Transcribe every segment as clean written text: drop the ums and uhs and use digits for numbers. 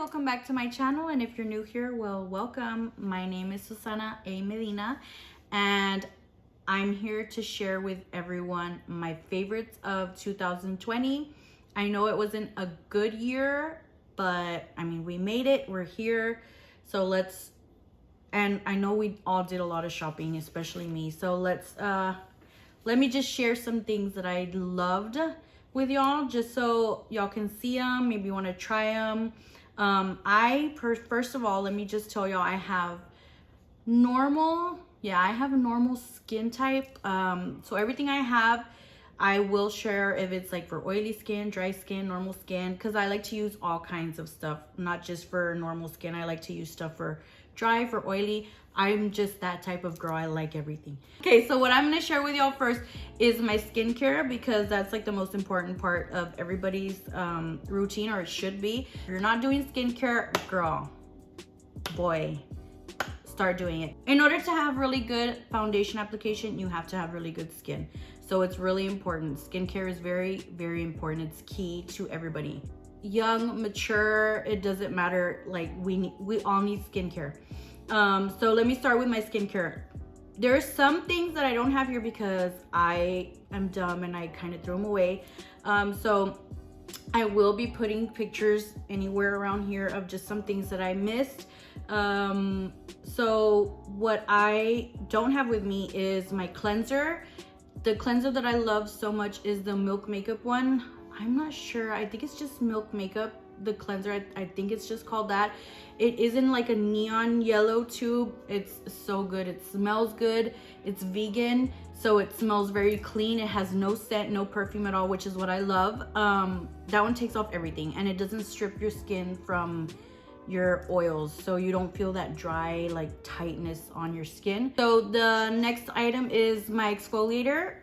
welcome back to my channel, and if you're new here, well, welcome. My name is Susana A. Medina, and I'm here to share with everyone my favorites of 2020. I know it wasn't a good year, but I mean, we made it, we're here, so and I know we all did a lot of shopping, especially me, so let me just share some things that I loved with y'all, just so y'all can see them, maybe you want to try them. First of all, let me just tell y'all, I have normal skin type. So everything I have, I will share if it's like for oily skin, dry skin, normal skin, because I like to use all kinds of stuff, not just for normal skin. I like to use stuff for dry, for oily. I'm just that type of girl. I like everything. Okay, so what I'm going to share with y'all first is my skincare, because that's like the most important part of everybody's routine, or it should be. If you're not doing skincare, girl, boy, start doing it. In order to have really good foundation application, you have to have really good skin. So it's really important. Skincare is very, very important. It's key to everybody. Young, mature, it doesn't matter. Like we all need skincare. So let me start with my skincare. There's some things that I don't have here because I am dumb and I kind of threw them away. So I will be putting pictures anywhere around here of just some things that I missed. So what I don't have with me is my cleanser. The cleanser that I love so much is the Milk Makeup one. I'm not sure. I think it's just Milk Makeup, the cleanser. I think it's just called that. It is in like a neon yellow tube. It's so good. It smells good. It's vegan, so it smells very clean. It has no scent, no perfume at all, which is what I love. That one takes off everything, and it doesn't strip your skin from your oils, so you don't feel that dry like tightness on your skin. So the next item is my exfoliator.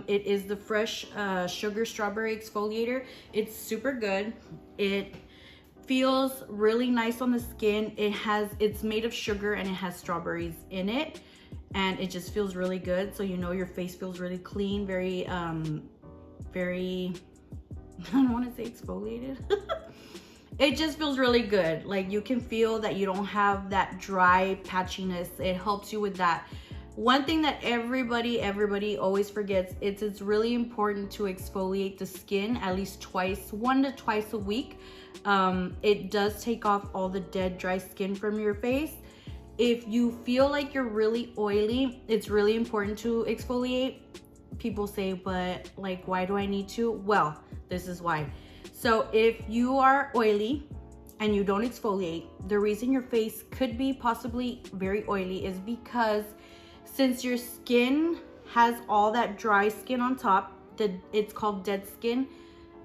It is the Fresh Sugar Strawberry Exfoliator. It's super good. It feels really nice on the skin. It's made of sugar and it has strawberries in it, and it just feels really good. So you know your face feels really clean, very very I don't want to say exfoliated. It just feels really good. Like you can feel that you don't have that dry patchiness. It helps you with that. One thing that everybody always forgets, it's really important to exfoliate the skin at least 1 to twice a week. It does take off all the dead dry skin from your face. If you feel like you're really oily, it's really important to exfoliate. People say, but like, why do I need to? Well, this is why. So if you are oily and you don't exfoliate, the reason your face could be possibly very oily is because since your skin has all that dry skin on top, it's called dead skin.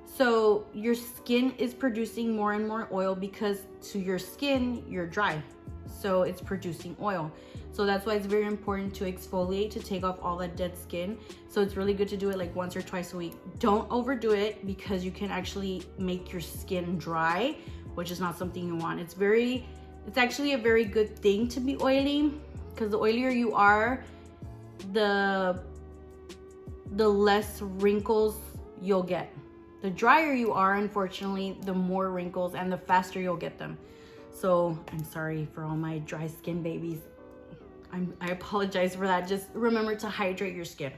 So your skin is producing more and more oil because to your skin, you're dry. So it's producing oil. So that's why it's very important to exfoliate, to take off all that dead skin. So it's really good to do it like once or twice a week. Don't overdo it, because you can actually make your skin dry, which is not something you want. It's actually a very good thing to be oily, because the oilier you are, the less wrinkles you'll get. The drier you are, unfortunately, the more wrinkles and the faster you'll get them. So I'm sorry for all my dry skin babies. I apologize for that. Just remember to hydrate your skin.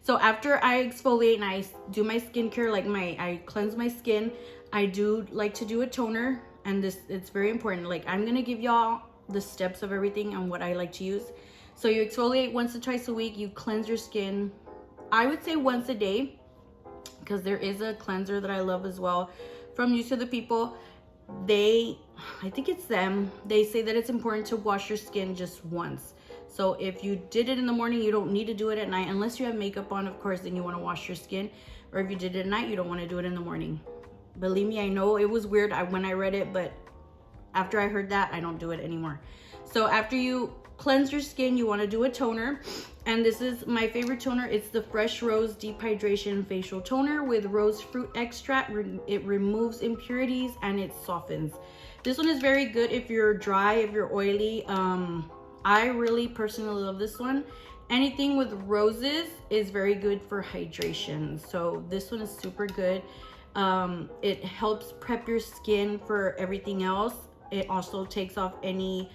So after I exfoliate and I do my skincare, like I cleanse my skin, I do like to do a toner, and it's very important. Like I'm gonna give y'all the steps of everything and what I like to use. So you exfoliate once to twice a week. You cleanse your skin, I would say once a day, because there is a cleanser that I love as well from Use to the People. I think it's them, they say that it's important to wash your skin just once. So if you did it in the morning, you don't need to do it at night, unless you have makeup on, of course, then you want to wash your skin. Or if you did it at night, you don't want to do it in the morning. Believe me, I know it was weird when I read it, but after I heard that, I don't do it anymore. So after you cleanse your skin, you want to do a toner, and this is my favorite toner. It's the Fresh Rose Deep Hydration Facial Toner with rose fruit extract. It removes impurities and it softens. This one is very good if you're dry, if you're oily. I really personally love this one. Anything with roses is very good for hydration, so this one is super good. It helps prep your skin for everything else. It also takes off any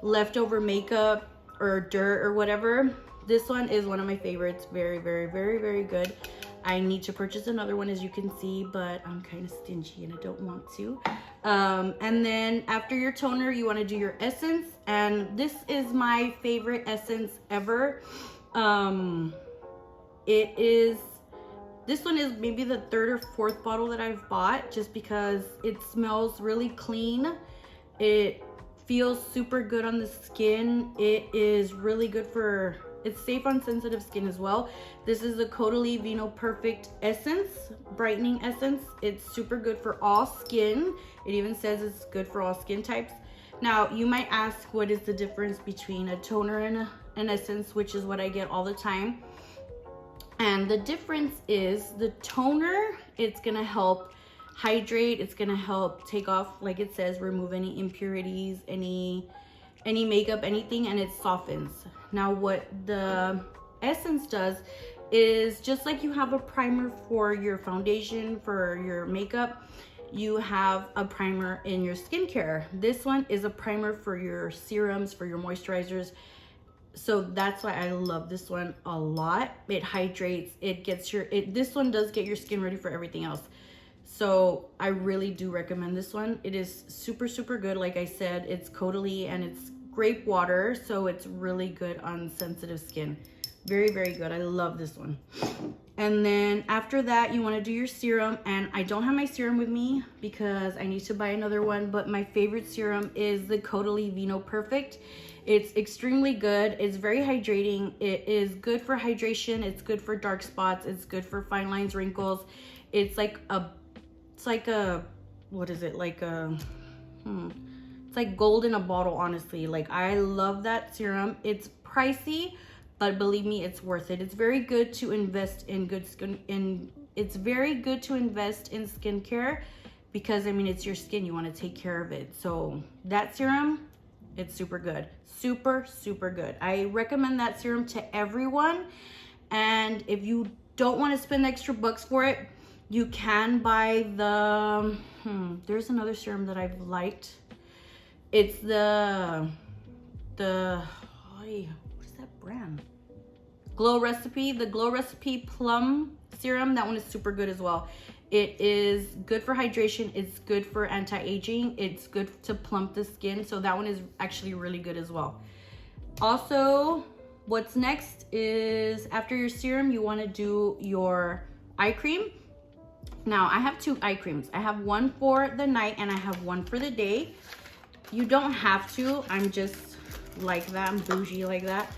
leftover makeup or dirt or whatever. This one is one of my favorites. Very, very, very, very good. I need to purchase another one, as you can see, but I'm kind of stingy and I don't want to. And then after your toner, you want to do your essence, and this is my favorite essence ever. This one is maybe the third or fourth bottle that I've bought, just because it smells really clean. It feels super good on the skin. It is really good for, it's safe on sensitive skin as well. This is the Caudalie Vino Perfect Essence, brightening essence. It's super good for all skin. It even says it's good for all skin types. Now, you might ask, what is the difference between a toner and an essence, which is what I get all the time. And the difference is the toner, it's gonna help hydrate, it's gonna help take off, like it says, remove any impurities, any makeup, anything, and it softens. Now what the essence does is, just like you have a primer for your foundation, for your makeup, you have a primer in your skincare. This one is a primer for your serums, for your moisturizers. So that's why I love this one a lot. It hydrates, it gets your, this one does get your skin ready for everything else. So I really do recommend this one. It is super, super good. Like I said, it's Caudalie and it's grape water, so it's really good on sensitive skin. Very, very good. I love this one. And then after that, you want to do your serum, and I don't have my serum with me because I need to buy another one, but my favorite serum is the Caudalie Vino Perfect. It's extremely good. It's very hydrating. It is good for hydration. It's good for dark spots. It's good for fine lines, wrinkles. It's like a, what is it? Like a, it's like gold in a bottle, honestly. Like, I love that serum. It's pricey, but believe me, it's worth it. It's very good to invest in good skin, it's very good to invest in skincare, because I mean, it's your skin, you want to take care of it. So that serum, it's super good. Super, super good. I recommend that serum to everyone. And if you don't want to spend extra bucks for it, you can buy the, there's another serum that I've liked. It's the what is that brand? Glow Recipe, the Glow Recipe Plum Serum. That one is super good as well. It is good for hydration. It's good for anti-aging. It's good to plump the skin. So that one is actually really good as well. Also, what's next is, after your serum, you want to do your eye cream. Now, I have two eye creams. I have one for the night and I have one for the day. You don't have to. I'm just like that. I'm bougie like that.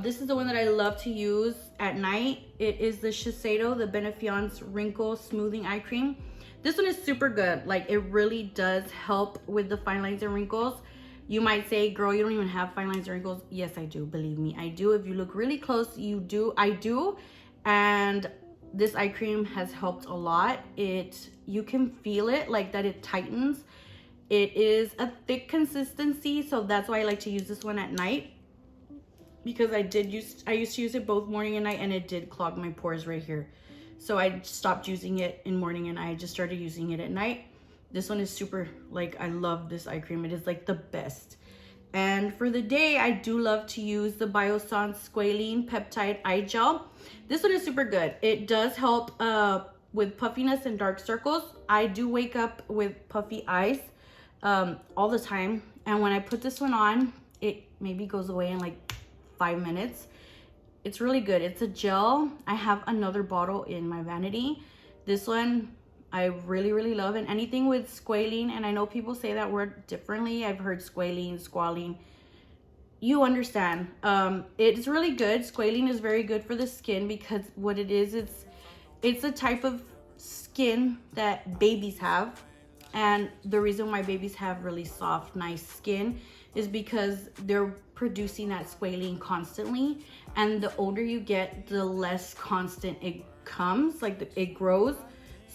This is the one that I love to use at night. It is the Shiseido, the Benefiance Wrinkle Smoothing Eye Cream. This one is super good. Like, it really does help with the fine lines and wrinkles. You might say, girl, you don't even have fine lines and wrinkles. Yes, I do. Believe me, I do. If you look really close, you do. I do. And this eye cream has helped a lot. You can feel it, like that it tightens. It is a thick consistency, so that's why I like to use this one at night, because I used to use it both morning and night, and it did clog my pores right here. So I stopped using it in morning and I just started using it at night. This one is super, like, I love this eye cream. It is like the best. And for the day, I do love to use the Biossance Squalane Peptide Eye Gel. This one is super good. It does help with puffiness and dark circles. I do wake up with puffy eyes all the time. And when I put this one on, it maybe goes away in like 5 minutes. It's really good. It's a gel. I have another bottle in my vanity. This one I really, really love. And anything with squalene, and I know people say that word differently. I've heard squalene. You understand. It's really good. Squalene is very good for the skin, because what it is, it's a type of skin that babies have. And the reason why babies have really soft, nice skin is because they're producing that squalene constantly. And the older you get, the less constant it comes, like it grows.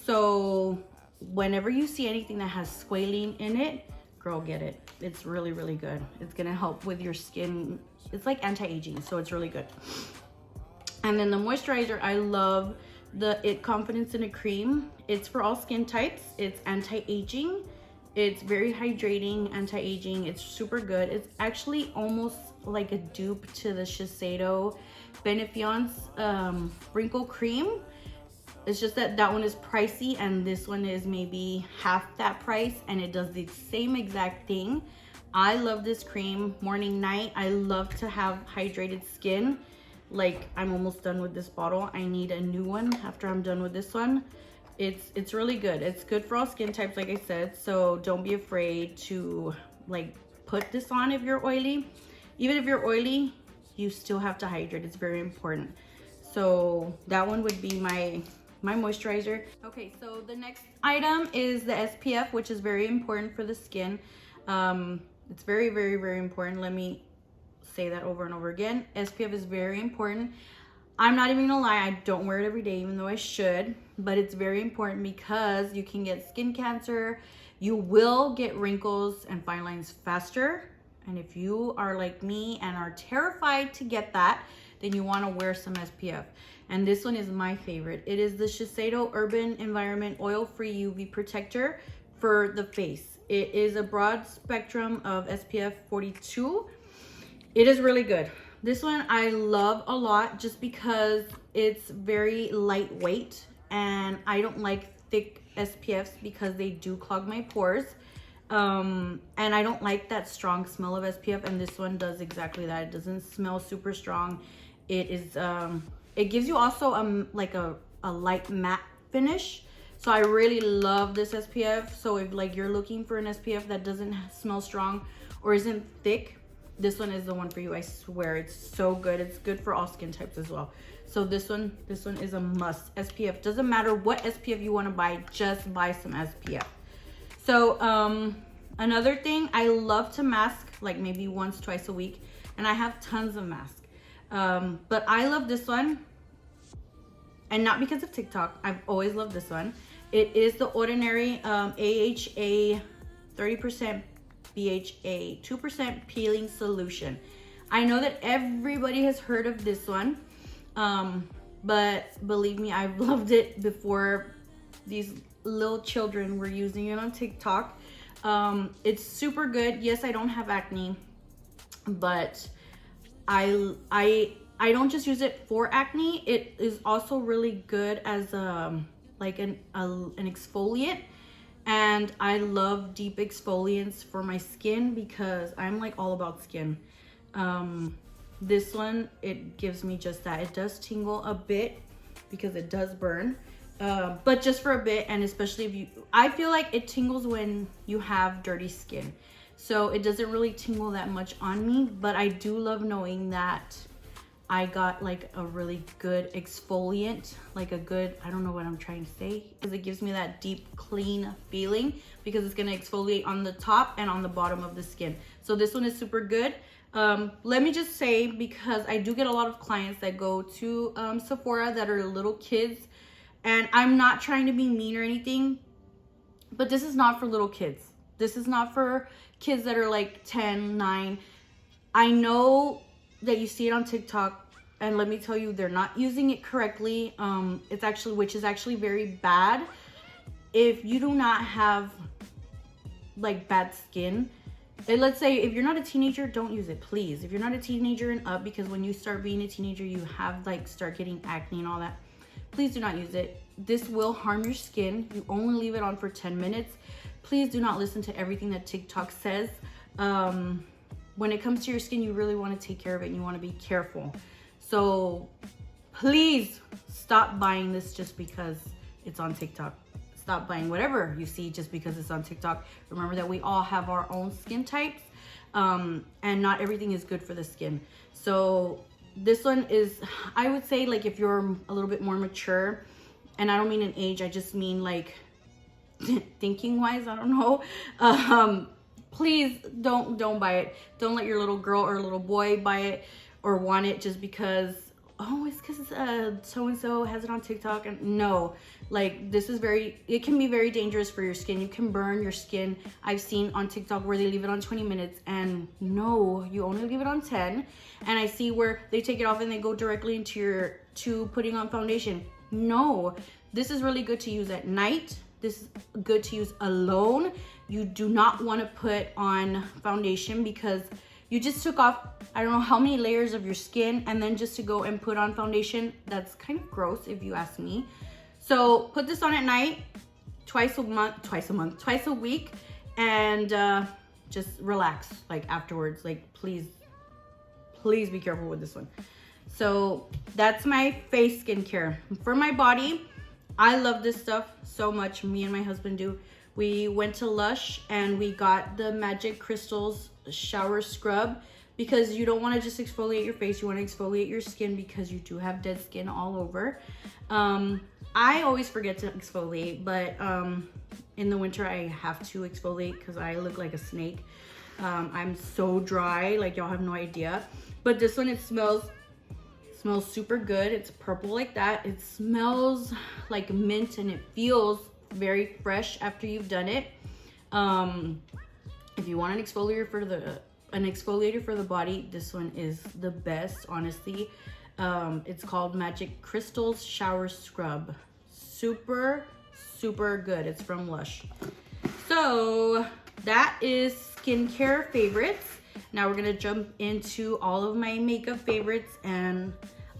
So whenever you see anything that has squalene in it, girl, get it. It's really, really good. It's gonna help with your skin. It's like anti-aging, so it's really good. And then the moisturizer, I love the It Confidence in a Cream. It's for all skin types. It's anti-aging. It's very hydrating, anti-aging. It's super good. It's actually almost like a dupe to the Shiseido Benefiance Wrinkle Cream. It's just that that one is pricey and this one is maybe half that price, and it does the same exact thing. I love this cream morning, night. I love to have hydrated skin. Like, I'm almost done with this bottle. I need a new one after I'm done with this one. It's really good. It's good for all skin types, like I said, so don't be afraid to like put this on if you're oily. Even if you're oily, you still have to hydrate. It's very important. So that one would be my moisturizer. Okay, so the next item is the SPF, which is very important for the skin. It's very, very, very important. Let me say that over and over again. SPF is very important. I'm not even gonna lie, I don't wear it every day, even though I should, but it's very important because you can get skin cancer, you will get wrinkles and fine lines faster. And if you are like me and are terrified to get that, then you wanna wear some SPF. And this one is my favorite. It is the Shiseido Urban Environment Oil-Free UV Protector for the face. It is a broad spectrum of SPF 42. It is really good. This one I love a lot just because it's very lightweight, and I don't like thick SPFs because they do clog my pores. And I don't like that strong smell of SPF, and this one does exactly that. It doesn't smell super strong. It is it gives you also like a light matte finish. So I really love this SPF. So if like you're looking for an SPF that doesn't smell strong or isn't thick, this one is the one for you. I swear, it's so good. It's good for all skin types as well. So this one is a must. SPF, doesn't matter what SPF you want to buy, just buy some SPF. So another thing, I love to mask like maybe once, twice a week, and I have tons of masks. But I love this one, and not because of TikTok. I've always loved this one. It is the Ordinary AHA 30% BHA 2% peeling solution. I know that everybody has heard of this one, but believe me, I've loved it before these little children were using it on TikTok. It's super good. Yes, I don't have acne, but I don't just use it for acne. It is also really good as like an exfoliant. And I love deep exfoliants for my skin because I'm like all about skin. This one, it gives me just that. It does tingle a bit because it does burn, but just for a bit. And especially if I feel like it tingles when you have dirty skin. So it doesn't really tingle that much on me, but I do love knowing that I got like a really good exfoliant, like a good, I don't know what I'm trying to say, because it gives me that deep clean feeling because it's going to exfoliate on the top and on the bottom of the skin. So this one is super good. Let me just say, because I do get a lot of clients that go to Sephora that are little kids, and I'm not trying to be mean or anything, but this is not for little kids. This is not for kids that are like 10, 9. I know that you see it on TikTok, and let me tell you, they're not using it correctly. Which is actually very bad. If you do not have like bad skin, and let's say if you're not a teenager, don't use it, please. If you're not a teenager and up, because when you start being a teenager, you have like start getting acne and all that, please do not use it. This will harm your skin. You only leave it on for 10 minutes. Please do not listen to everything that TikTok says. When it comes to your skin, you really want to take care of it and you want to be careful. So please stop buying this just because it's on TikTok. Stop buying whatever you see just because it's on TikTok. Remember that we all have our own skin types, and not everything is good for the skin. So this one is, I would say, like if you're a little bit more mature, and I don't mean in age, I just mean like thinking wise, I don't know. Please don't buy it. Don't let your little girl or little boy buy it or want it just because, oh, it's because so-and-so has it on TikTok. And no, like this is it can be very dangerous for your skin. You can burn your skin. I've seen on TikTok where they leave it on 20 minutes and no, you only leave it on 10. And I see where they take it off and they go directly into to putting on foundation. No, this is really good to use at night. this is good to use alone. You do not want to put on foundation because you just took off I don't know how many layers of your skin, and then just to go and put on foundation, that's kind of gross if you ask me. So put this on at night, twice a week, and just relax like afterwards. Like please be careful with this one. So that's my face skincare. For my body, I love this stuff so much. Me and my husband do. We went to Lush and we got the Magic Crystals shower scrub, because you don't want to just exfoliate your face, you want to exfoliate your skin because you do have dead skin all over. I always forget to exfoliate, but in the winter I have to exfoliate because I look like a snake. I'm so dry, like y'all have no idea. But this one, it smells super good. It's purple like that. It smells like mint and it feels very fresh after you've done it. If you want an exfoliator for the body, this one is the best, honestly. It's called Magic Crystals Shower Scrub. Super good. It's from Lush. So that is skincare favorites. Now we're gonna jump into all of my makeup favorites, and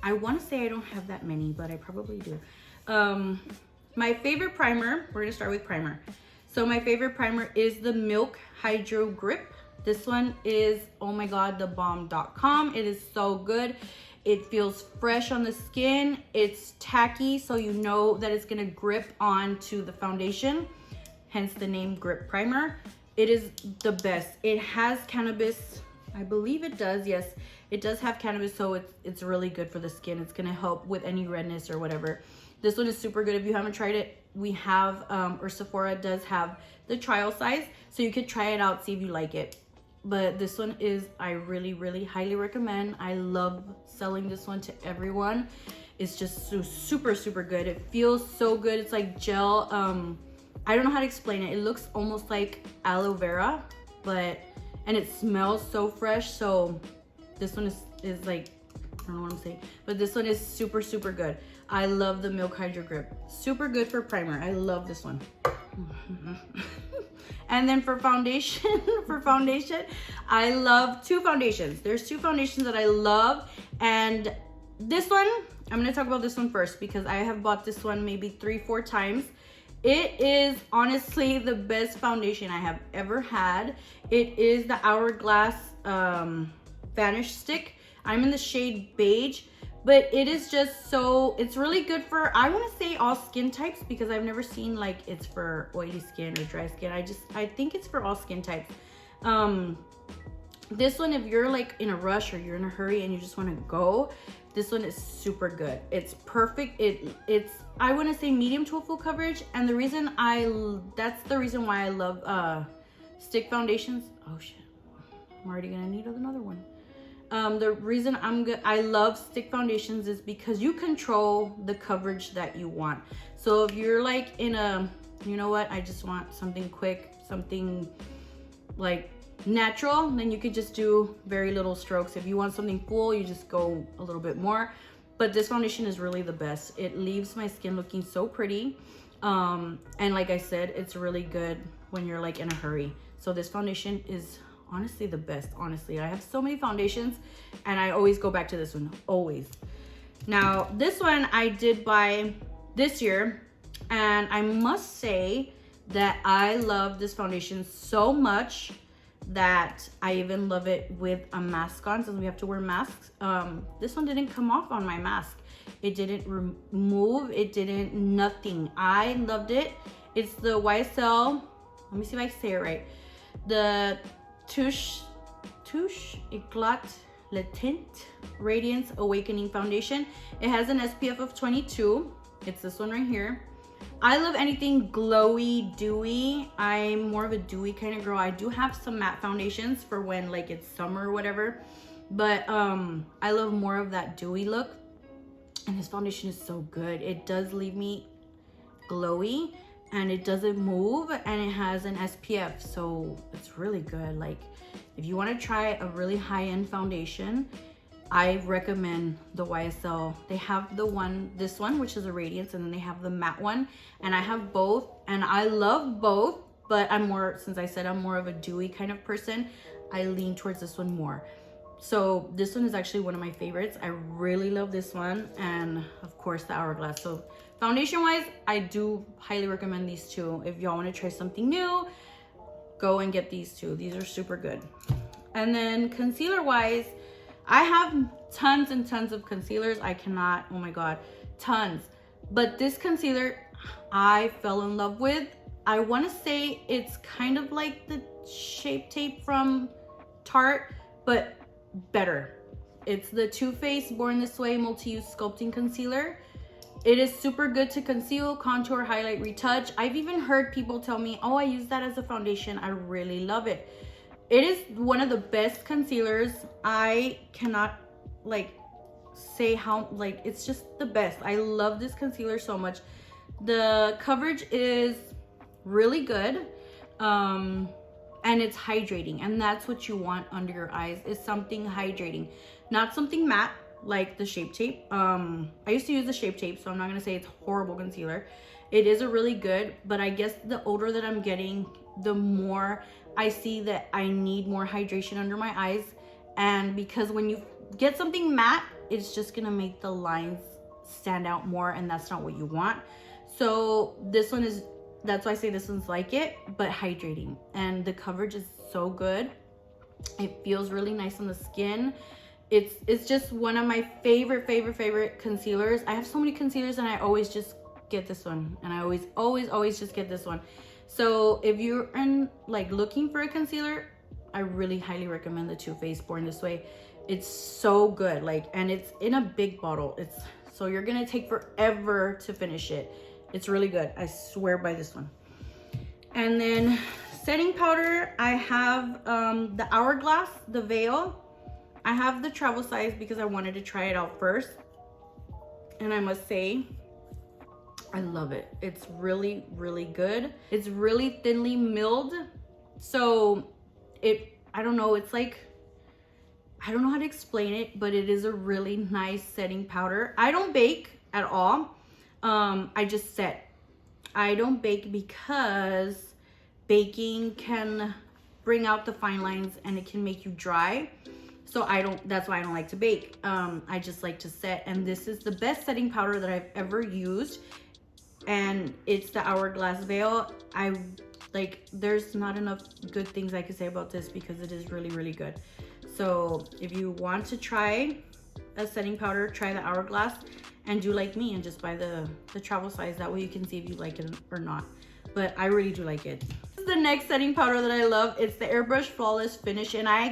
I want to say I don't have that many, but I probably do. My favorite primer, we're gonna start with primer. So my favorite primer is the Milk Hydro Grip. This one is, oh my god, the bomb.com. It is so good. It feels fresh on the skin. It's tacky, so you know that it's gonna grip onto the foundation, hence the name Grip Primer. It is the best. It has cannabis, I believe it does, yes. It does have cannabis, so it's really good for the skin. It's gonna help with any redness or whatever. This one is super good. If you haven't tried it, we have, or Sephora does have the trial size, so you could try it out, see if you like it. But this one is, I really highly recommend. I love selling this one to everyone. It's just so super good. It feels so good. It's like gel. I don't know how to explain it. It looks almost like aloe vera, and it smells so fresh. So this one is like, I don't know what I'm saying, but this one is super good. I love the Milk Hydro Grip. Super good for primer. I love this one. And then for foundation, I love two foundations. There's two foundations that I love, and this one, I'm gonna talk about this one first because I have bought this one maybe 3-4 times. It is honestly the best foundation I have ever had. It is the Hourglass Vanish stick. I'm in the shade beige, but it is just so, it's really good for, I want to say all skin types, because I've never seen like it's for oily skin or dry skin. I think it's for all skin types. This one, if you're like in a rush or you're in a hurry and you just want to go, this one is super good. It's perfect. It's I want to say medium to full coverage, and that's the reason why I love stick foundations. Oh shit, I'm already gonna need another one. The reason I love stick foundations is because you control the coverage that you want. So if you're like in a, you know what, I just want something quick, something like natural, then you could just do very little strokes. If you want something full, you just go a little bit more. But this foundation is really the best. It leaves my skin looking so pretty. And like I said, it's really good when you're like in a hurry. So this foundation is honestly the best. Honestly, I have so many foundations and I always go back to this one, always. Now this one I did buy this year, and I must say that I love this foundation so much that I even love it with a mask on, since we have to wear masks. This one didn't come off on my mask. It didn't remove, it didn't, nothing. I loved it. It's the YSL, let me see if I say it right. The Touche Eclat Le Tint Radiance Awakening Foundation. It has an SPF of 22. It's this one right here. I love anything glowy, dewy. I'm more of a dewy kind of girl. I do have some matte foundations for when like it's summer or whatever, but I love more of that dewy look, and this foundation is so good. It does leave me glowy and it doesn't move, and it has an SPF, so it's really good. Like if you want to try a really high-end foundation, I recommend the YSL. They have the one, this one, which is a radiance, and then they have the matte one, and I have both, and I love both, but I'm more, since I said I'm more of a dewy kind of person, I lean towards this one more. So this one is actually one of my favorites. I really love this one, and of course the Hourglass. So foundation wise, I do highly recommend these two. If y'all want to try something new, go and get these two. These are super good. And then concealer wise, I have tons and tons of concealers. I cannot, oh my God, tons. But this concealer I fell in love with. I want to say it's kind of like the Shape Tape from Tarte, but better. It's the Too Faced Born This Way Multi-Use Sculpting Concealer. It is super good to conceal, contour, highlight, retouch. I've even heard people tell me, oh, I use that as a foundation. I really love it. It is one of the best concealers. I cannot like say how, like, it's just the best. I love this concealer so much. The coverage is really good, and it's hydrating, and that's what you want under your eyes, is something hydrating, not something matte like the Shape Tape. I used to use the Shape Tape, so I'm not gonna say it's horrible concealer. It is a really good, but I guess the older that I'm getting, the more I see that I need more hydration under my eyes. And because when you get something matte, it's just gonna make the lines stand out more, and that's not what you want. So this one is, that's why I say this one's like it, but hydrating, and the coverage is so good. It feels really nice on the skin. It's just one of my favorite concealers. I have so many concealers, and I always just get this one, and I always just get this one. So if you're like looking for a concealer, I really highly recommend the Too Faced Born This Way. It's so good, like, and it's in a big bottle. It's so you're gonna take forever to finish it. It's really good. I swear by this one. And then setting powder, I have the Hourglass, the Veil. I have the travel size because I wanted to try it out first, and I must say, I love it. It's really good. It's really thinly milled, so I don't know, it's like, I don't know how to explain it, but it is a really nice setting powder. I don't bake at all. I just set. I don't bake because baking can bring out the fine lines, and it can make you dry. So that's why I don't like to bake. I just like to set, and this is the best setting powder that I've ever used. And it's the Hourglass Veil. There's not enough good things I could say about this because it is really good. So if you want to try a setting powder, try the Hourglass, and do like me and just buy the travel size. That way you can see if you like it or not. But I really do like it. This is the next setting powder that I love. It's the Airbrush Flawless Finish, and I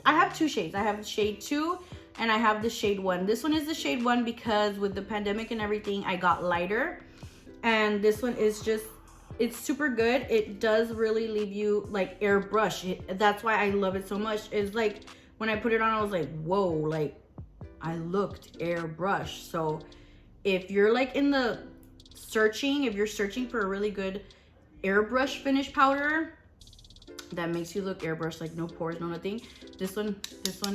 have two shades. I have the shade 2 and I have the shade 1. This one is the shade 1 because with the pandemic and everything, I got lighter. And this one is just, it's super good. It does really leave you like airbrush. That's why I love it so much. It's like, when I put it on, I was like, whoa, like I looked airbrush. So if you're like in the if you're searching for a really good airbrush finish powder that makes you look airbrush, like no pores, no nothing, this one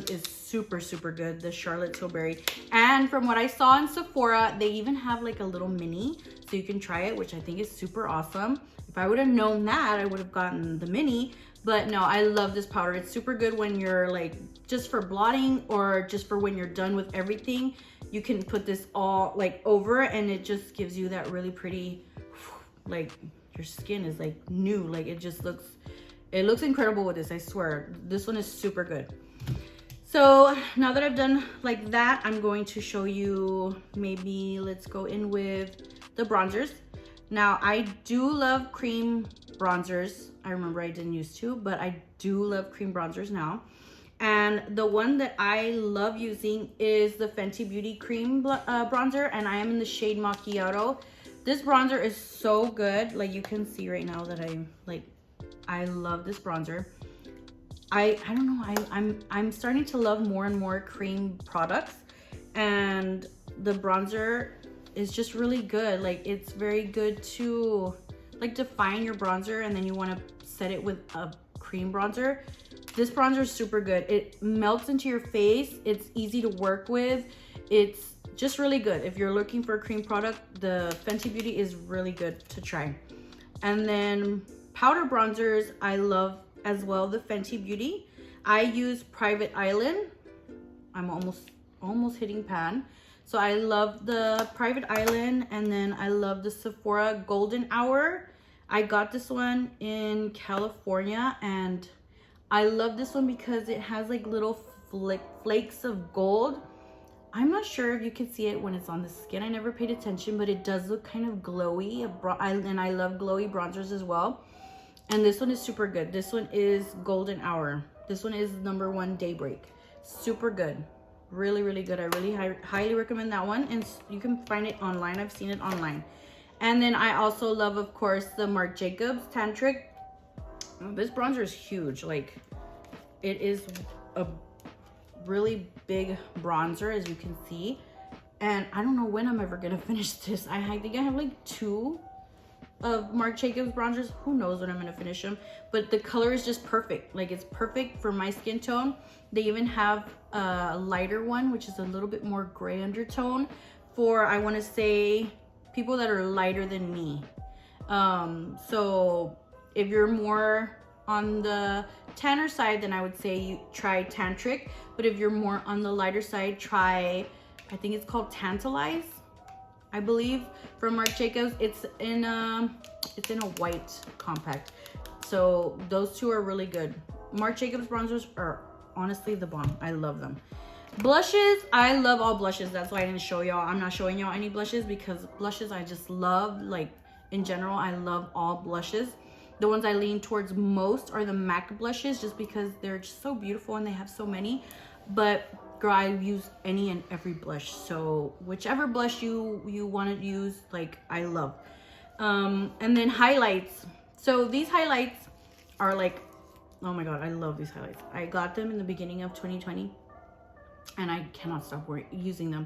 is super good, the Charlotte Tilbury. And from what I saw in Sephora, they even have like a little mini so you can try it, which I think is super awesome. If I would have known that, I would have gotten the mini. But no, I love this powder. It's super good when you're like just for blotting, or just for when you're done with everything. You can put this all like over, and it just gives you that really pretty, like your skin is like new. Like it looks incredible with this. I swear, this one is super good. So now that I've done like that, I'm going to show you, maybe let's go in with the bronzers. Now I do love cream bronzers. I remember I didn't used to, but I do love cream bronzers now. And the one that I love using is the Fenty Beauty Cream bronzer, and I am in the shade Macchiato. This bronzer is so good. Like you can see right now that I love this bronzer. I don't know, I'm starting to love more and more cream products, and the bronzer is just really good. Like it's very good to like define your bronzer, and then you want to set it with a cream bronzer. This bronzer is super good. It melts into your face. It's easy to work with. It's just really good. If you're looking for a cream product, the Fenty Beauty is really good to try. And then powder bronzers, I love as well the Fenty Beauty. I use Private Island. I'm almost hitting pan. So I love the Private Island, and then I love the Sephora Golden Hour. I got this one in California, and I love this one because it has like little flakes of gold. I'm not sure if you can see it when it's on the skin. I never paid attention, but it does look kind of glowy. And I love glowy bronzers as well. And this one is super good. This one is Golden Hour. This one is #1 Daybreak. Super good. Really, really good. I really highly recommend that one. And you can find it online. I've seen it online. And then I also love, of course, the Marc Jacobs Tantric. This bronzer is huge. Like, it is a really big bronzer, as you can see. And I don't know when I'm ever gonna finish this. I think I have like 2 of Marc Jacobs bronzers. Who knows when I'm gonna finish them, but the color is just perfect. Like, it's perfect for my skin tone. They even have a lighter one, which is a little bit more gray undertone for, I want to say, people that are lighter than me. So if you're more on the tanner side, then I would say you try Tantric. But if you're more on the lighter side, try, I think it's called Tantalize, I believe, from Marc Jacobs. It's in a white compact. So those 2 are really good. Marc Jacobs bronzers are honestly the bomb. I love them. Blushes, I love all blushes. That's why I didn't show y'all. I'm not showing y'all any blushes because blushes I just love. Like, in general, I love all blushes. The ones I lean towards most are the MAC blushes, just because they're just so beautiful and they have so many. But girl, I use any and every blush. So whichever blush you want to use, like, I love. And then highlights. So these highlights are like, oh my god, I love these highlights. I got them in the beginning of 2020 and I cannot stop using them.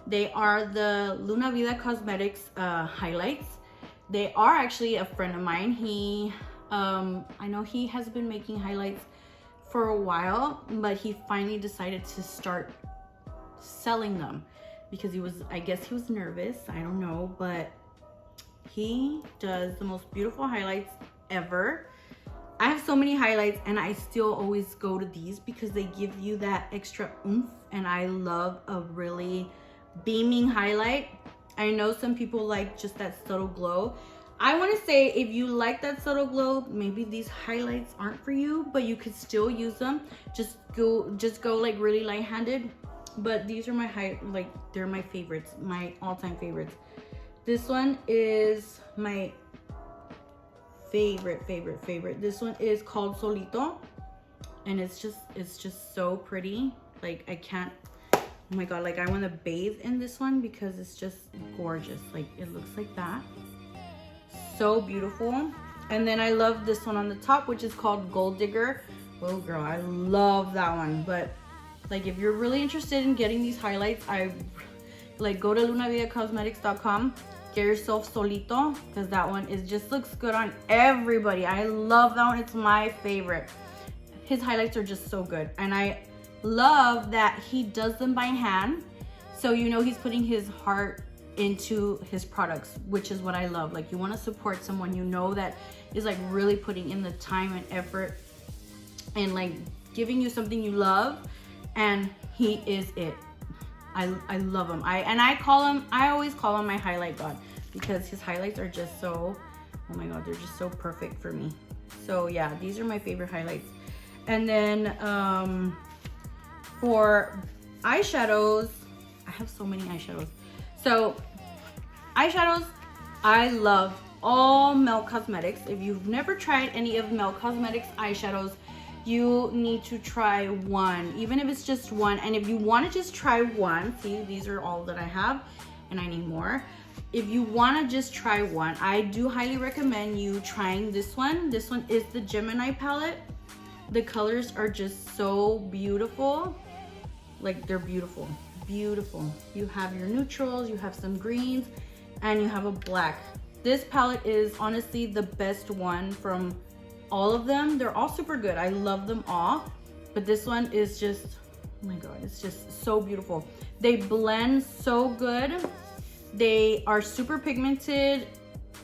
They are the Luna Vida Cosmetics highlights. They are actually a friend of mine. He I know he has been making highlights for a while, but he finally decided to start selling them because I guess he was nervous, I don't know, but he does the most beautiful highlights ever. I have so many highlights and I still always go to these because they give you that extra oomph, and I love a really beaming highlight. I know some people like just that subtle glow. I want to say if you like that subtle glow, maybe these highlights aren't for you, but you could still use them. Just go like really light-handed. But these are they're my favorites, my all-time favorites. This one is my favorite. This one is called Solito, and it's just so pretty. Like, I can't, oh my god, like, I want to bathe in this one because it's just gorgeous. Like, it looks like that, so beautiful. And then I love this one on the top, which is called Gold Digger. Oh girl, I love that one. But like, if you're really interested in getting these highlights, I like, go to lunavidacosmetics.com. Get yourself Solito, because that one just looks good on everybody. I love that one. It's my favorite. His highlights are just so good, and I love that he does them by hand, so you know he's putting his heart into his products, which is what I love. Like, you want to support someone you know that is like really putting in the time and effort and like giving you something you love, and he is it. I love him. I always call him my highlight god, because his highlights are just so, oh my god, they're just so perfect for me. So yeah, these are my favorite highlights. And then for eyeshadows, I have so many eyeshadows. So eyeshadows, I love all Melt Cosmetics. If you've never tried any of Melt Cosmetics eyeshadows, you need to try one, even if it's just one. And if you want to just try one, see, these are all that I have and I need more. If you want to just try one, I do highly recommend you trying this one. This one is the Gemini palette. The colors are just so beautiful. Like, they're beautiful, beautiful. You have your neutrals, you have some greens, and you have a black. This palette is honestly the best one from all of them. They're all super good. I love them all. But this one is just, oh my God, it's just so beautiful. They blend so good. They are super pigmented.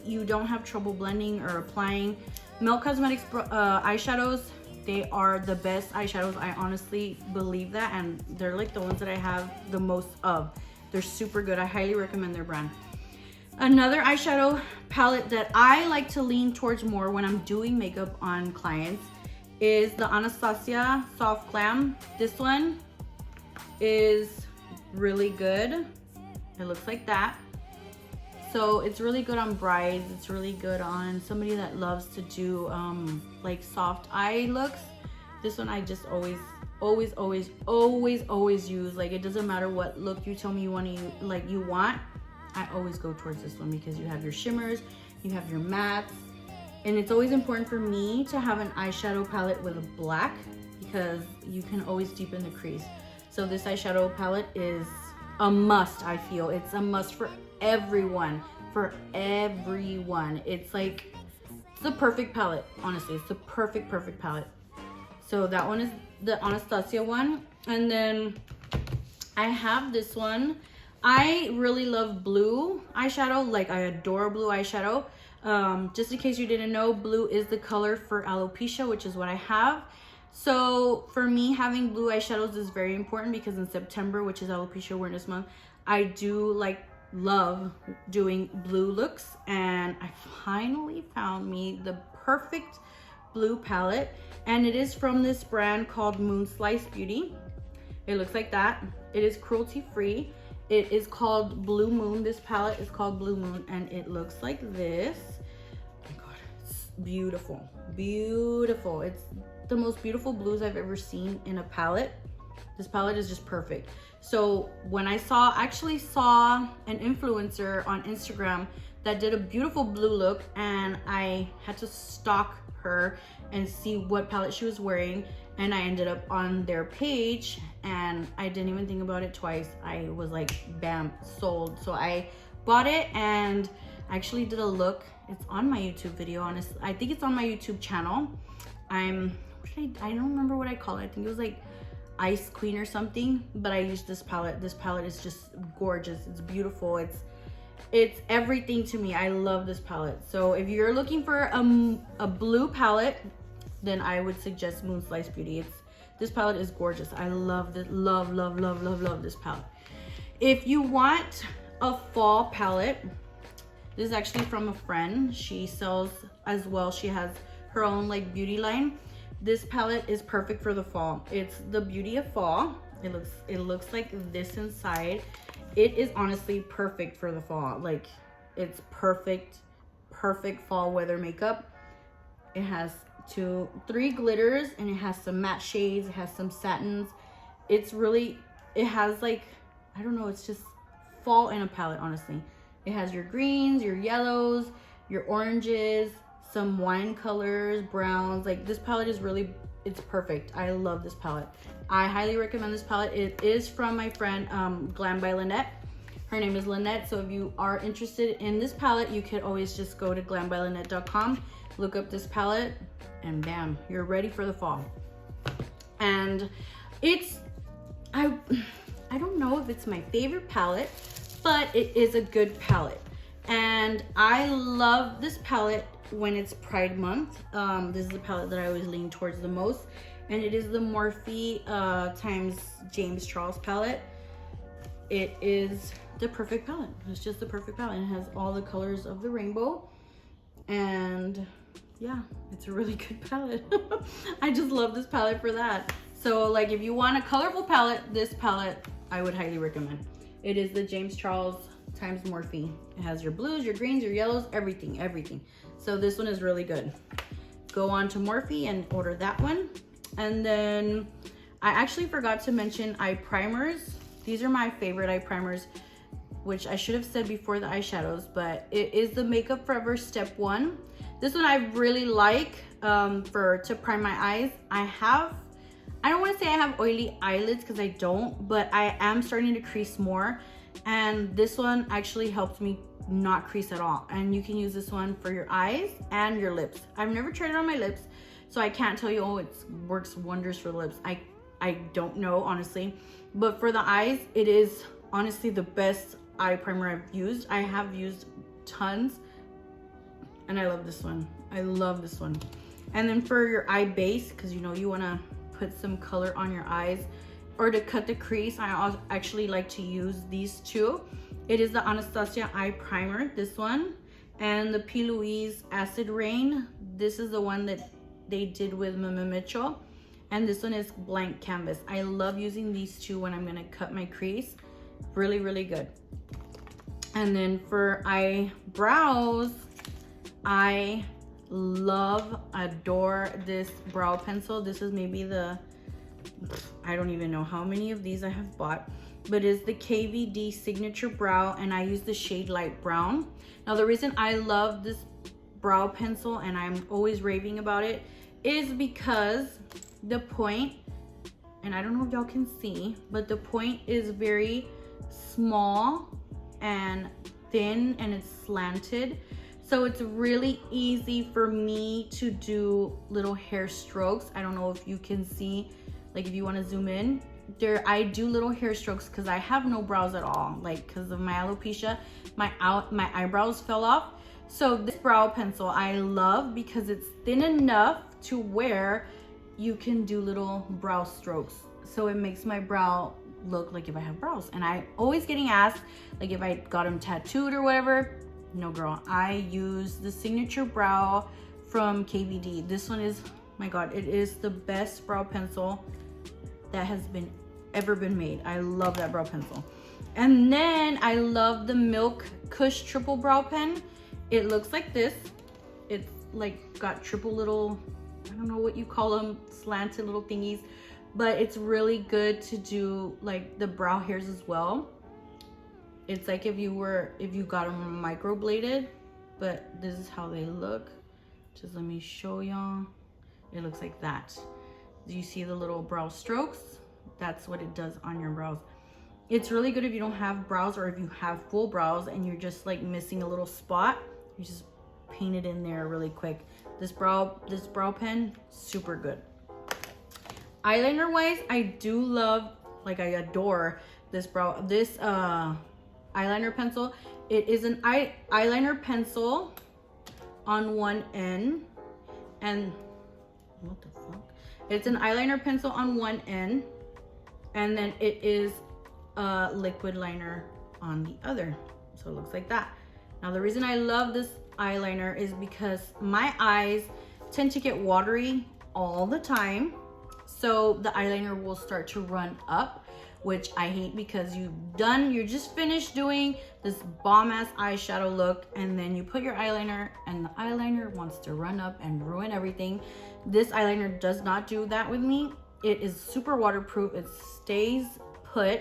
You don't have trouble blending or applying. Milk Cosmetics eyeshadows, they are the best eyeshadows. I honestly believe that, and they're like the ones that I have the most of. They're super good. I highly recommend their brand. Another eyeshadow palette that I like to lean towards more when I'm doing makeup on clients is the Anastasia Soft Glam. This one is really good. It looks like that. So it's really good on brides. It's really good on somebody that loves to do like soft eye looks. This one I just always use. Like, it doesn't matter what look you tell me you want to, like, you want. I always go towards this one because you have your shimmers, you have your mattes, and it's always important for me to have an eyeshadow palette with a black because you can always deepen the crease. So this eyeshadow palette is a must, I feel. It's a must for everyone, It's like, it's the perfect palette, honestly. It's the perfect palette. So that one is the Anastasia one. And then I have this one. I really love blue eyeshadow. Like, I adore blue eyeshadow. Just in case you didn't know, blue is the color for alopecia, which is what I have. So for me, having blue eyeshadows is very important because in September, which is Alopecia Awareness Month, I do love doing blue looks, and I finally found me the perfect blue palette, and it is from this brand called Moon Slice Beauty. It looks like that. It is cruelty free. It is called Blue Moon. This palette is called Blue Moon, and it looks like this. Oh my God, it's beautiful, beautiful. It's the most beautiful blues I've ever seen in a palette. This palette is just perfect. So when I actually saw an influencer on Instagram that did a beautiful blue look, and I had to stalk her and see what palette she was wearing, and I ended up on their page, and I didn't even think about it twice. I was like, bam, sold. So I bought it and actually did a look. It's on my YouTube video, honestly. I think it's on my YouTube channel. I don't remember what I call it. I think it was like Ice Queen or something, but I used this palette. This palette is just gorgeous. It's beautiful. It's everything to me. I love this palette. So if you're looking for a blue palette, then I would suggest Moon Slice Beauty. This palette is gorgeous. I love this. Love this palette. If you want a fall palette, this is actually from a friend. She sells as well. She has her own like beauty line. This palette is perfect for the fall. It's the Beauty of Fall. It looks like this inside. It is honestly perfect for the fall. Like, it's perfect fall weather makeup. It has 3 glitters, and it has some matte shades. It has some satins. It has like, I don't know, it's just fall in a palette, honestly. It has your greens, your yellows, your oranges, some wine colors, browns. Like, this palette is it's perfect. I love this palette. I highly recommend this palette. It is from my friend Glam by Lynette. Her name is Lynette. So if you are interested in this palette, you could always just go to glambylynette.com, look up this palette, and bam, you're ready for the fall. And I don't know if it's my favorite palette, but it is a good palette. And I love this palette when it's Pride Month. This is the palette that I always lean towards the most, and it is the Morphe times James Charles palette. It is the perfect palette. It's just the perfect palette. It has all the colors of the rainbow, and yeah, it's a really good palette. I just love this palette for that. So like, if you want a colorful palette, this palette I would highly recommend. It is the James Charles times Morphe. It has your blues, your greens, your yellows, everything. So this one is really good. Go on to Morphe and order that one. And then I actually forgot to mention eye primers. These are my favorite eye primers, which I should have said before the eyeshadows, but it is the Makeup Forever Step 1. This one I really like to prime my eyes. I don't want to say I have oily eyelids because I don't, but I am starting to crease more. and this one actually helped me not crease at all. And you can use this one for your eyes and your lips. I've never tried it on my lips, so I can't tell you, oh, it works wonders for the lips. I don't know, honestly. But for the eyes, it is honestly the best eye primer I've used. I have used tons, and I love this one. I love this one. And then for your eye base, because you know you want to put some color on your eyes, or to cut the crease, I actually like to use these two. It is the Anastasia Eye Primer, this one, and the P. Louise Acid Rain. This is the one that they did with Mama Mitchell, and this one is Blank Canvas. I love using these two when I'm gonna cut my crease. Really, really good. And then for eyebrows, I love, adore this brow pencil. This is maybe the, I don't even know how many of these I have bought, but it's the KVD Signature Brow, and I use the shade Light Brown. Now the reason I love this brow pencil, and I'm always raving about it, is because the point, and I don't know if y'all can see, but the point is very small and thin, and it's slanted. So it's really easy for me to do little hair strokes. I don't know if you can see, like if you want to zoom in there, I do little hair strokes because I have no brows at all. Like, because of my alopecia, my eyebrows fell off. So this brow pencil I love because it's thin enough to where you can do little brow strokes. So it makes my brow look like if I have brows. And I always getting asked, like if I got them tattooed or whatever. No girl, I use the Signature Brow from KVD. This one is, my God, it is the best brow pencil that has ever been made. I love that brow pencil. And then I love the Milk Kush Triple Brow Pen. It looks like this. It's like got triple little, I don't know what you call them, slanted little thingies, but it's really good to do like the brow hairs as well. It's like if you got them microbladed, but this is how they look. Just let me show y'all. It looks like that. Do you see the little brow strokes? That's what it does on your brows. It's really good if you don't have brows, or if you have full brows and you're just like missing a little spot. You just paint it in there really quick. This brow pen, super good. Eyeliner wise, I do love, like I adore this eyeliner pencil. It is an eyeliner pencil on one end, and what the fuck? It's an eyeliner pencil on one end, and then it is a liquid liner on the other. So it looks like that. Now the reason I love this eyeliner is because my eyes tend to get watery all the time. So the eyeliner will start to run up, which I hate, because you're just finished doing this bomb ass eyeshadow look, and then you put your eyeliner and the eyeliner wants to run up and ruin everything. This eyeliner does not do that with me. It is super waterproof. It stays put.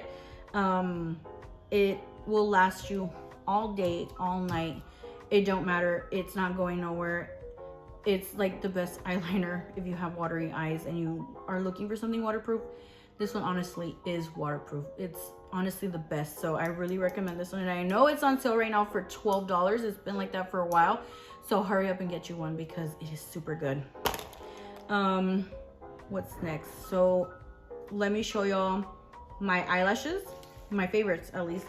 It will last you all day, all night. It don't matter. It's not going nowhere. It's like the best eyeliner if you have watery eyes and you are looking for something waterproof. This one honestly is waterproof. It's honestly the best. So I really recommend this one. And I know it's on sale right now for $12. It's been like that for a while. So hurry up and get you one because it is super good. What's next? So let me show y'all my eyelashes, my favorites at least.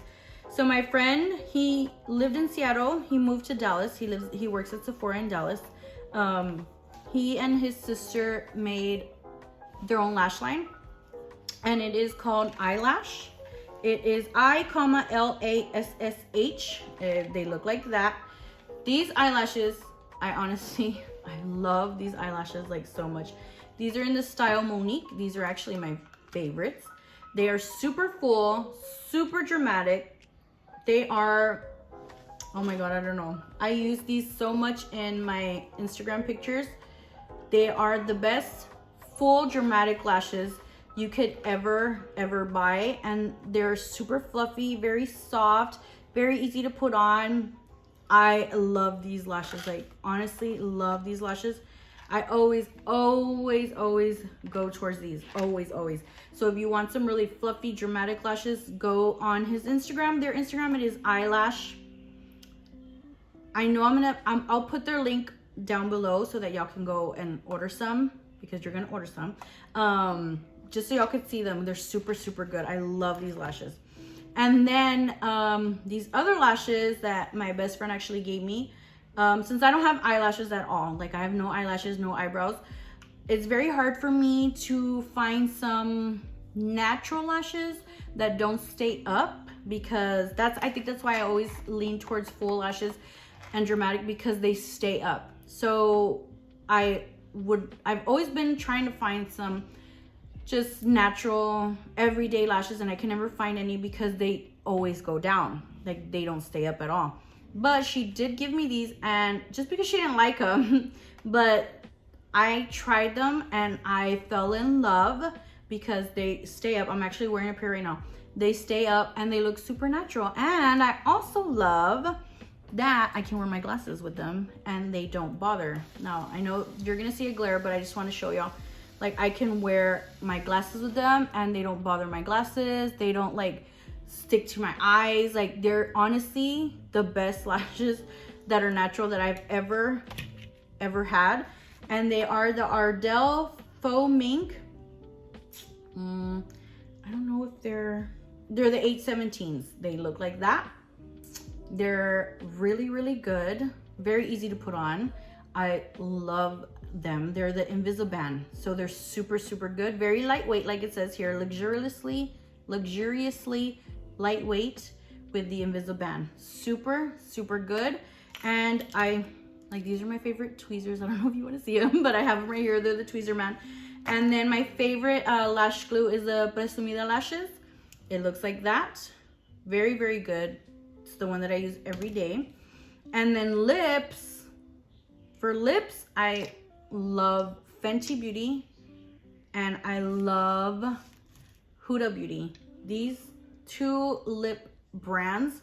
So my friend, he lived in Seattle. He moved to Dallas. He works at Sephora in Dallas. He and his sister made their own lash line, and it is called Eyelash. It is I,LASSH. They look like that. These eyelashes, I love these eyelashes like so much. These are in the style Monique. These are actually my favorites. They are super full, super dramatic. They are, oh my God, I don't know. I use these so much in my Instagram pictures. They are the best full dramatic lashes you could ever buy. And they're super fluffy, very soft, very easy to put on. I love these lashes, like honestly love these lashes. I always go towards these. Always. So if you want some really fluffy, dramatic lashes, go on his Instagram. Their Instagram, it is eyelash. I know I'll put their link down below so that y'all can go and order some, because you're gonna order some. Just so y'all could see them. They're super good. I love these lashes. And then these other lashes that my best friend actually gave me, since I don't have eyelashes at all, like I have no eyelashes, no eyebrows, it's very hard for me to find some natural lashes that don't stay up, because I think that's why I always lean towards full lashes and dramatic, because they stay up. So I've always been trying to find some just natural everyday lashes, and I can never find any because they always go down, like they don't stay up at all. But she did give me these, and just because she didn't like them, but I tried them and I fell in love because they stay up. I'm actually wearing a pair right now. They stay up and they look super natural. And I also love that I can wear my glasses with them and they don't bother. Now I know you're gonna see a glare, but I just want to show y'all, like I can wear my glasses with them and they don't bother my glasses. They don't like stick to my eyes. Like they're honestly the best lashes that are natural that I've ever had. And they are the Ardell Faux Mink. I don't know if they're the 817s. They look like that. They're really good, very easy to put on. I love them. They're the Invisalign, so they're super good, very lightweight, like it says here, luxuriously lightweight with the Invisalign. Super good. And I like, these are my favorite tweezers. I don't know if you want to see them, but I have them right here. They're the Tweezer Man. And then my favorite lash glue is the Presumida lashes. It looks like that. Very good. It's the one that I use every day. And then lips. For lips, I love Fenty Beauty and I love Huda Beauty. These two lip brands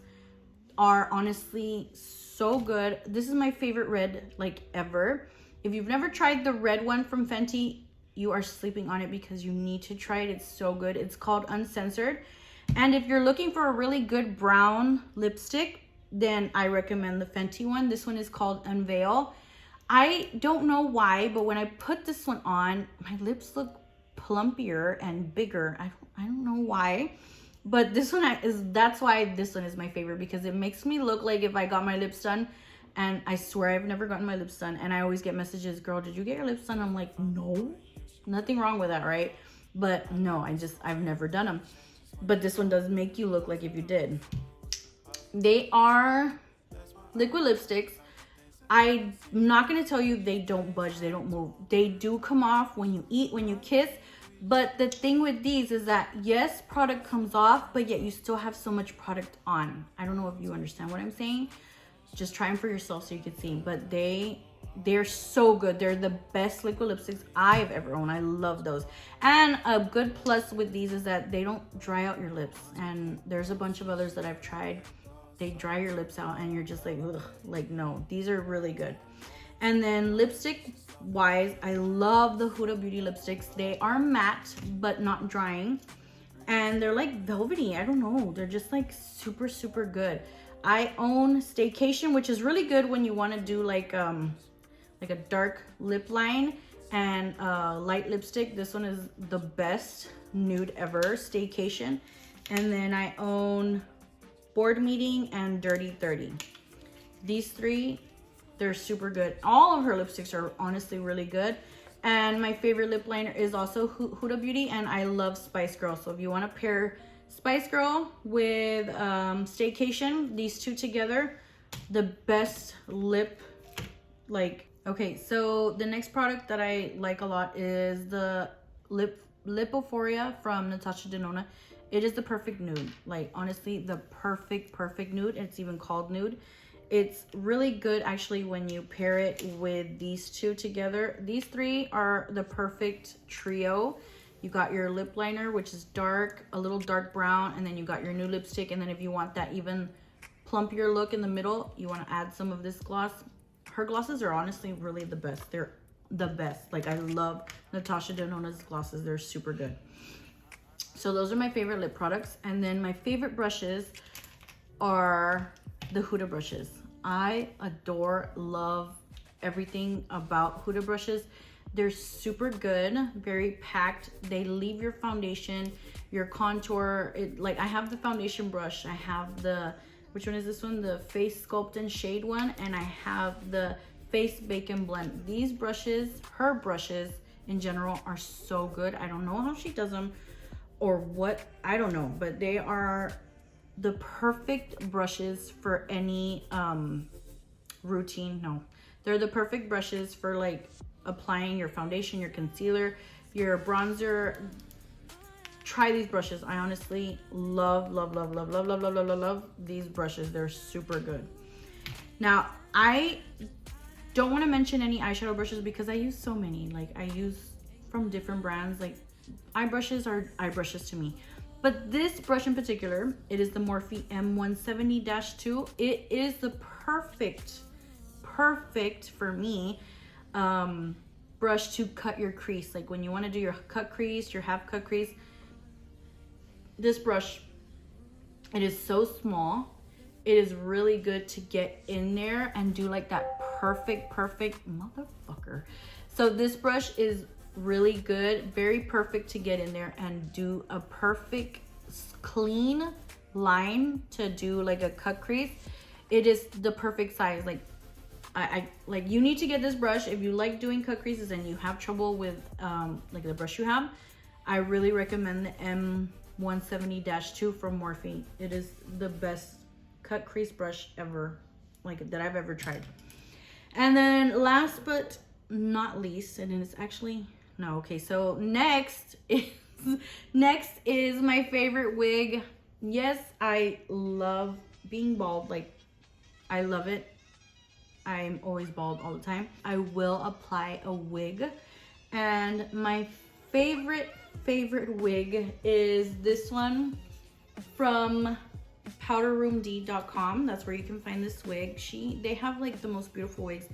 are honestly so good. This is my favorite red like ever. If you've never tried the red one from Fenty, you are sleeping on it because you need to try it. It's so good. It's called Uncensored. And if you're looking for a really good brown lipstick, then I recommend the Fenty one. This one is called Unveil. I don't know why, but when I put this one on, my lips look plumpier and bigger. I don't know why, but this one that's why this one is my favorite, because it makes me look like if I got my lips done. And I swear I've never gotten my lips done, and I always get messages, girl, did you get your lips done? I'm like, no, nothing wrong with that, right? But no, I've never done them. But this one does make you look like if you did. They are liquid lipsticks. I'm not gonna tell you they don't budge, they don't move. They do come off when you eat, when you kiss. But the thing with these is that, yes, product comes off, but yet you still have so much product on. I don't know if you understand what I'm saying. Just try them for yourself so you can see. But they're so good. They're the best liquid lipsticks I've ever owned. I love those. And a good plus with these is that they don't dry out your lips. And there's a bunch of others that I've tried. They dry your lips out and you're just like, ugh, like no, these are really good. And then lipstick wise, I love the Huda Beauty lipsticks. They are matte, but not drying. And they're like velvety. I don't know. They're just like super good. I own Staycation, which is really good when you want to do like a dark lip line and light lipstick. This one is the best nude ever, Staycation. And then I own Board Meeting and Dirty 30. These three, they're super good. All of her lipsticks are honestly really good. And my favorite lip liner is also Huda Beauty, and I love Spice Girl. So if you want to pair Spice Girl with Staycation, these two together, the best lip, like, okay, so the next product that I like a lot is the Lipophoria from Natasha Denona. It is the perfect nude, like honestly the perfect nude. It's even called nude. It's really good actually when you pair it with these two together. These three are the perfect trio. You got your lip liner, which is dark, a little dark brown, and then you got your nude lipstick. And then if you want that even plumpier look in the middle, you want to add some of this gloss. Her glosses are honestly really the best. They're the best. Like I love Natasha Denona's glosses. They're super good. So those are my favorite lip products. And then my favorite brushes are the Huda brushes. I adore, love everything about Huda brushes. They're super good, very packed. They leave your foundation, your contour. Like I have the foundation brush. I have the, which one is this one? The Face Sculpt and Shade one. And I have the Face Bake and Blend. These brushes, her brushes in general, are so good. I don't know how she does them or what, I don't know, but they are the perfect brushes for any routine. No, they're the perfect brushes for like applying your foundation, your concealer, your bronzer. Try these brushes. I honestly love these brushes. They're super good. Now, I don't want to mention any eyeshadow brushes because I use so many. Like I use from different brands. Like eye brushes are eye brushes to me. But this brush in particular, it is the Morphe M170-2. It is the perfect for me brush to cut your crease. Like when you want to do your cut crease, your half cut crease, this brush, it is so small. It is really good to get in there and do like that perfect motherfucker. So this brush is really good, very perfect to get in there and do a perfect clean line to do like a cut crease. It is the perfect size. Like I like, you need to get this brush if you like doing cut creases and you have trouble with like the brush you have. I really recommend the M170-2 from Morphe. It is the best cut crease brush ever, like that I've ever tried. And then last but not least, and it's actually no, okay, so next is my favorite wig. Yes, I love being bald. Like I love it. I'm always bald all the time. I will apply a wig, and my favorite wig is this one from powderroomd.com. That's where you can find this wig. They have like the most beautiful wigs,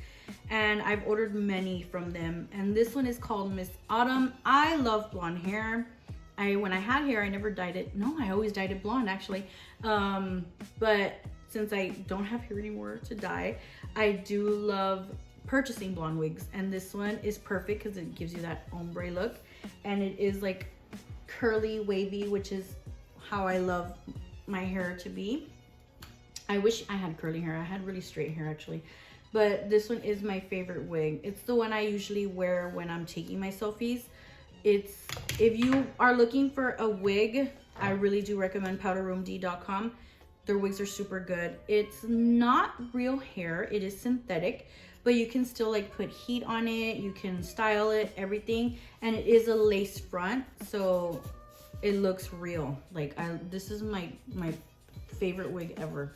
and I've ordered many from them, and this one is called Miss Autumn. I love blonde hair. When I had hair, I never dyed it. No, I always dyed it blonde actually, but since I don't have hair anymore to dye, I do love purchasing blonde wigs, and this one is perfect because it gives you that ombre look, and it is like curly, wavy, which is how I love my hair to be. I wish I had curly hair. I had really straight hair actually, but this one is my favorite wig. It's the one I usually wear when I'm taking my selfies. If you are looking for a wig, I really do recommend powderroomd.com. Their wigs are super good. It's not real hair, it is synthetic, but you can still like put heat on it, you can style it, everything, and it is a lace front, so it looks real. Like this is my favorite wig ever.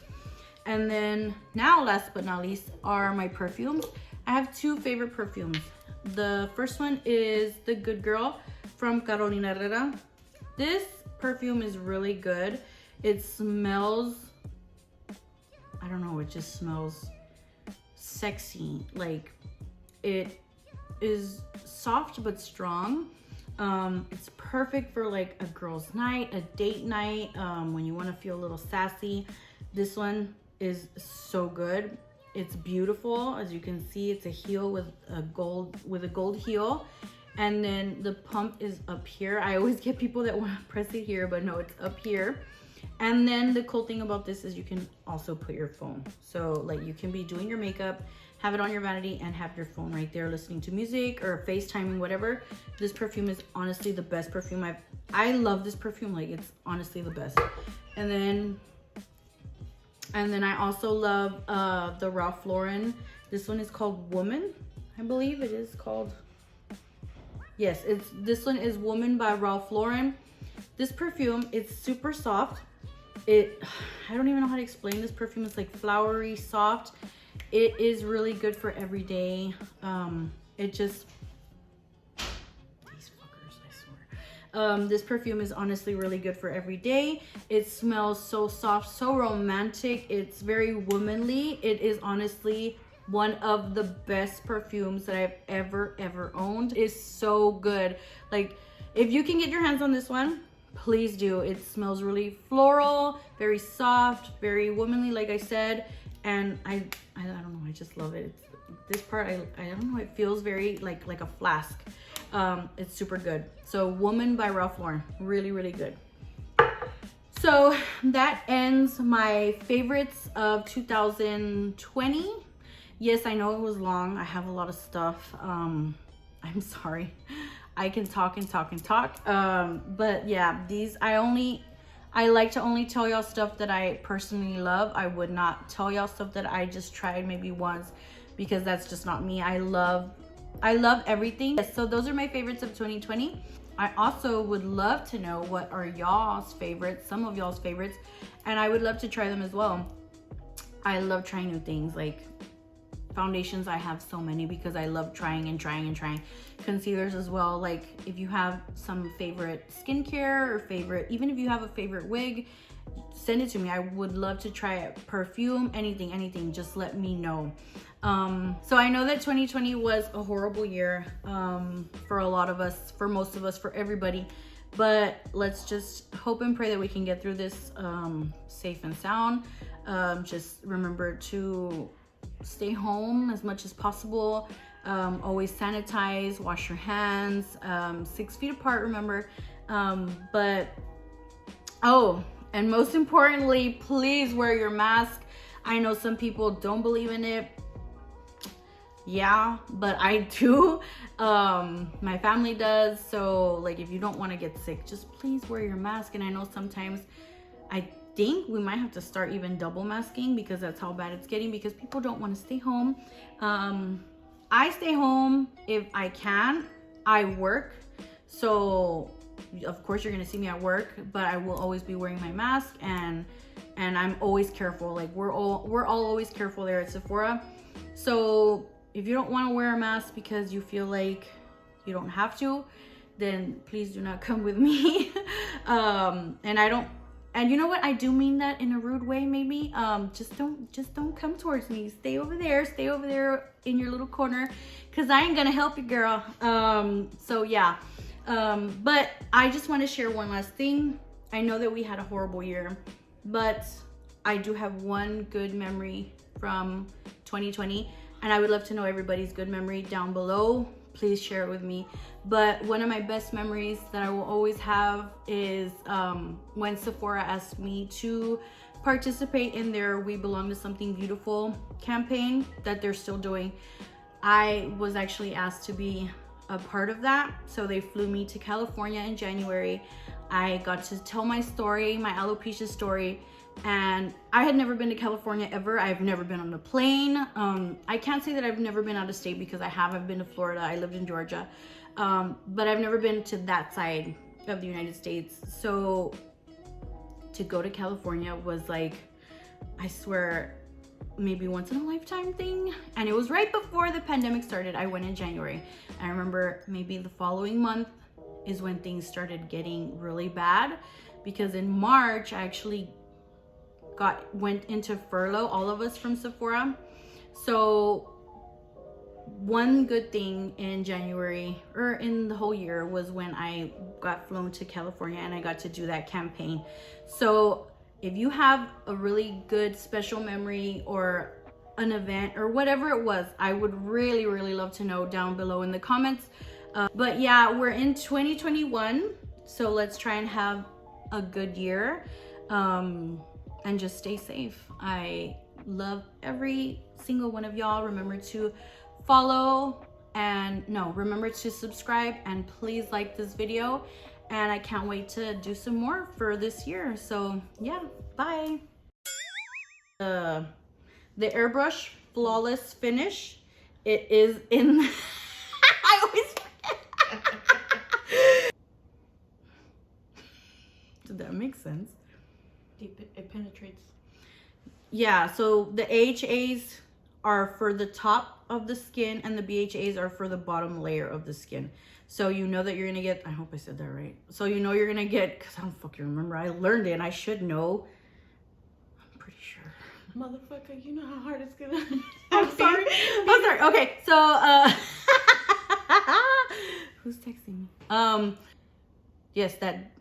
And then now, last but not least, are my perfumes. I have two favorite perfumes. The first one is the Good Girl from Carolina Herrera. This perfume is really good. It smells, I don't know, it just smells sexy. Like it is soft but strong. It's perfect for like a girl's night, a date night, when you want to feel a little sassy. This one is so good. It's beautiful. As you can see, it's a heel with a gold heel, and then the pump is up here. I always get people that want to press it here, but no, it's up here. And then the cool thing about this is you can also put your phone. So like you can be doing your makeup, have it on your vanity, and have your phone right there listening to music or FaceTiming, whatever. This perfume is honestly the best perfume I love this perfume. Like it's honestly the best. And then I also love the Ralph Lauren. This one is called Woman. I believe it is called. Yes, this one is Woman by Ralph Lauren. This perfume, it's super soft. I don't even know how to explain this perfume. It's like flowery, soft. It is really good for every day. It just, these fuckers, I swear. This perfume is honestly really good for every day. It smells so soft, so romantic. It's very womanly. It is honestly one of the best perfumes that I've ever owned. It's so good. Like, if you can get your hands on this one, please do. It smells really floral, very soft, very womanly, like I said. And I don't know, I just love it. This part, I don't know, it feels very like a flask. It's super good. So Woman by Ralph Lauren, really, really good. So that ends my favorites of 2020. Yes, I know it was long. I have a lot of stuff. I'm sorry. I can talk and talk and talk. But yeah, these, I like to only tell y'all stuff that I personally love. I would not tell y'all stuff that I just tried maybe once, because that's just not me. I love everything. So those are my favorites of 2020. I also would love to know what are y'all's favorites, some of y'all's favorites, and I would love to try them as well. I love trying new things, like foundations. I have so many because I love trying and trying and trying. Concealers as well. Like, if you have some favorite skincare or favorite, even if you have a favorite wig, send it to me. I would love to try it. Perfume, anything, just let me know. So I know that 2020 was a horrible year for a lot of us, for most of us, for everybody, but let's just hope and pray that we can get through this safe and sound. Just remember to stay home as much as possible. Always sanitize, wash your hands, 6 feet apart, remember. And most importantly, please wear your mask. I know some people don't believe in it. Yeah, but I do. My family does. So like, if you don't want to get sick, just please wear your mask. And I know sometimes, I think we might have to start even double masking, because that's how bad it's getting, because people don't want to stay home. I stay home if I can. I work, so of course you're gonna see me at work, but I will always be wearing my mask, and I'm always careful. Like, we're all always careful there at Sephora. So if you don't want to wear a mask because you feel like you don't have to, then please do not come with me. And you know what? I do mean that in a rude way, maybe. Just don't come towards me. Stay over there in your little corner, because I ain't gonna help you, girl. So yeah. But I just want to share one last thing. I know that we had a horrible year, but I do have one good memory from 2020, and I would love to know everybody's good memory down below. Please share it with me. But one of my best memories that I will always have is when Sephora asked me to participate in their We Belong to Something Beautiful campaign that they're still doing. I was actually asked to be a part of that. So they flew me to California in January. I got to tell my story, my alopecia story. And I had never been to California ever. I've never been on a plane. I can't say that I've never been out of state, because I have. I've been to Florida. I lived in Georgia. But I've never been to that side of the United States. So to go to California was like, I swear, maybe once in a lifetime thing. And it was right before the pandemic started. I went in January. I remember maybe the following month is when things started getting really bad, because in March I actually went into furlough, all of us from Sephora. So one good thing in January, or in the whole year, was when I got flown to California and I got to do that campaign. So if you have a really good special memory or an event or whatever it was, I would really, really love to know down below in the comments. But yeah, we're in 2021, so let's try and have a good year. And just stay safe. I love every single one of y'all. Remember to follow, and remember to subscribe, and please like this video. And I can't wait to do some more for this year. So yeah, bye. The airbrush flawless finish, it is in I always did that make sense? It penetrates. Yeah, so the AHAs are for the top of the skin, and the BHAs are for the bottom layer of the skin. So you know that you're gonna get, I hope I said that right. So you know you're gonna get, because I don't fucking remember, I learned it and I should know. I'm pretty sure. Motherfucker, you know how hard it's gonna I'm sorry. Lord. Okay, so who's texting me? Yes, that